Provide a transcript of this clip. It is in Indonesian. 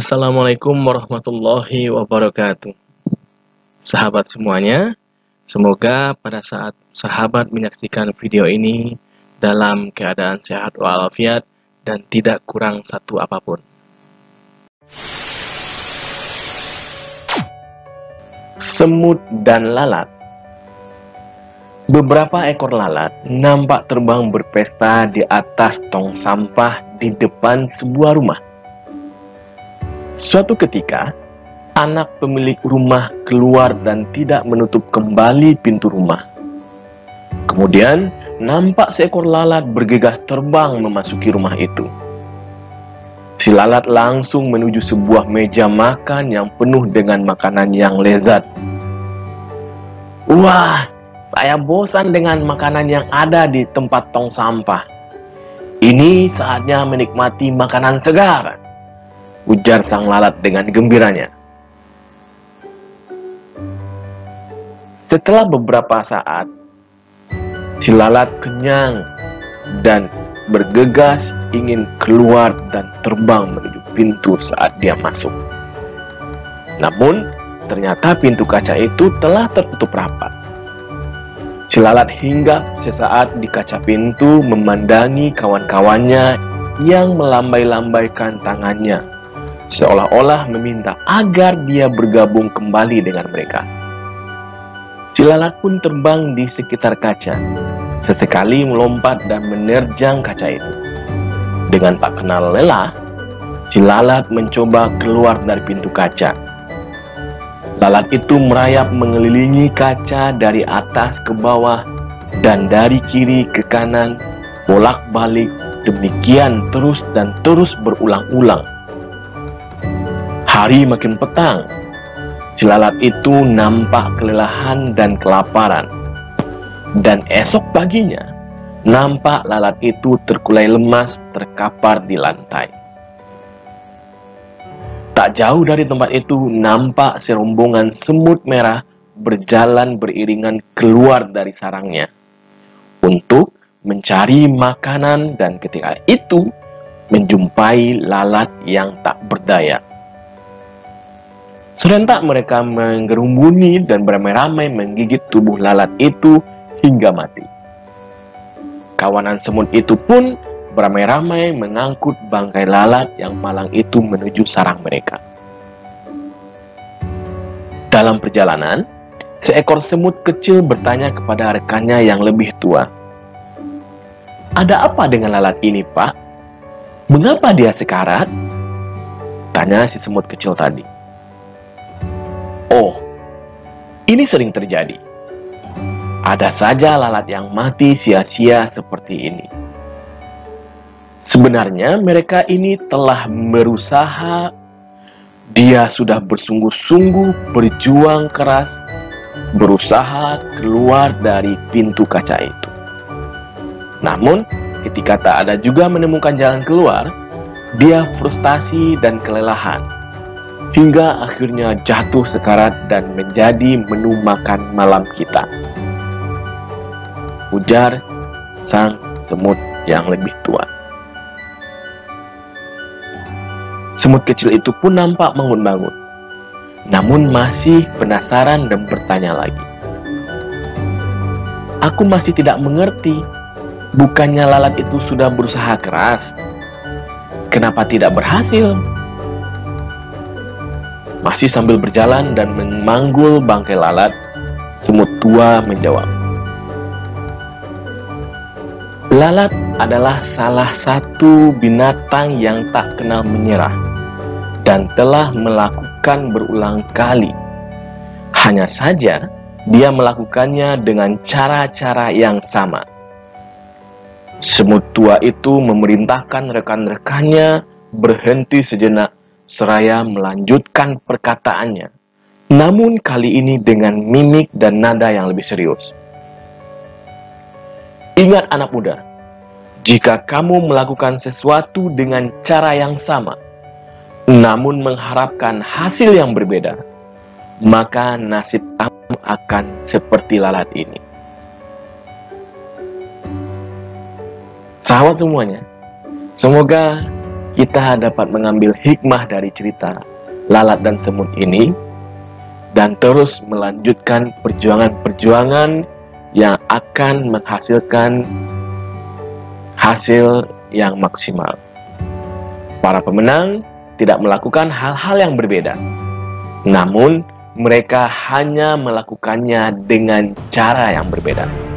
Assalamualaikum warahmatullahi wabarakatuh. Sahabat semuanya, semoga pada saat sahabat menyaksikan video ini dalam keadaan sehat walafiat dan tidak kurang satu apapun. Semut dan lalat. Beberapa ekor lalat nampak terbang berpesta di atas tong sampah di depan sebuah rumah. Suatu ketika, anak pemilik rumah keluar dan tidak menutup kembali pintu rumah. Kemudian, nampak seekor lalat bergegas terbang memasuki rumah itu. Si lalat langsung menuju sebuah meja makan yang penuh dengan makanan yang lezat. "Wah, saya bosan dengan makanan yang ada di tempat tong sampah. Ini saatnya menikmati makanan segar," ujar sang lalat dengan gembiranya. Setelah beberapa saat, si lalat kenyang dan bergegas ingin keluar dan terbang menuju pintu saat dia masuk. Namun, ternyata pintu kaca itu telah tertutup rapat. Si lalat hinggap sesaat di kaca pintu memandangi kawan-kawannya yang melambai-lambaikan tangannya, seolah-olah meminta agar dia bergabung kembali dengan mereka. Si lalat pun terbang di sekitar kaca, sesekali melompat dan menerjang kaca itu. Dengan tak kenal lelah, si lalat mencoba keluar dari pintu kaca. Lalat itu merayap mengelilingi kaca dari atas ke bawah dan dari kiri ke kanan, bolak-balik, demikian terus dan terus berulang-ulang. Hari makin petang, si lalat itu nampak kelelahan dan kelaparan. Dan esok paginya, nampak lalat itu terkulai lemas terkapar di lantai. Tak jauh dari tempat itu, nampak serombongan semut merah berjalan beriringan keluar dari sarangnya untuk mencari makanan, dan ketika itu menjumpai lalat yang tak berdaya. Serentak mereka menggerumbuni dan beramai-ramai menggigit tubuh lalat itu hingga mati. Kawanan semut itu pun beramai-ramai mengangkut bangkai lalat yang malang itu menuju sarang mereka. Dalam perjalanan, seekor semut kecil bertanya kepada rekannya yang lebih tua, "Ada apa dengan lalat ini, Pak? Mengapa dia sekarat?" tanya si semut kecil tadi. "Oh, ini sering terjadi. Ada saja lalat yang mati sia-sia seperti ini. Sebenarnya mereka ini telah berusaha. Dia sudah bersungguh-sungguh berjuang keras, berusaha keluar dari pintu kaca itu. Namun, ketika tak ada juga menemukan jalan keluar, dia frustasi dan kelelahan, hingga akhirnya jatuh sekarat dan menjadi menu makan malam kita," ujar sang semut yang lebih tua. Semut kecil itu pun nampak bangun-bangun, namun masih penasaran dan bertanya lagi, "Aku masih tidak mengerti. Bukannya lalat itu sudah berusaha keras? Kenapa tidak berhasil?" Masih sambil berjalan dan memanggul bangkai lalat, semut tua menjawab, "Lalat adalah salah satu binatang yang tak kenal menyerah dan telah melakukan berulang kali. Hanya saja, dia melakukannya dengan cara-cara yang sama." Semut tua itu memerintahkan rekan-rekannya berhenti sejenak seraya melanjutkan perkataannya, namun kali ini dengan mimik dan nada yang lebih serius. "Ingat anak muda, jika kamu melakukan sesuatu dengan cara yang sama, namun mengharapkan hasil yang berbeda, maka nasib kamu akan seperti lalat ini." Sahabat semuanya, semoga kita dapat mengambil hikmah dari cerita lalat dan semut ini dan terus melanjutkan perjuangan-perjuangan yang akan menghasilkan hasil yang maksimal. Para pemenang tidak melakukan hal-hal yang berbeda, namun mereka hanya melakukannya dengan cara yang berbeda.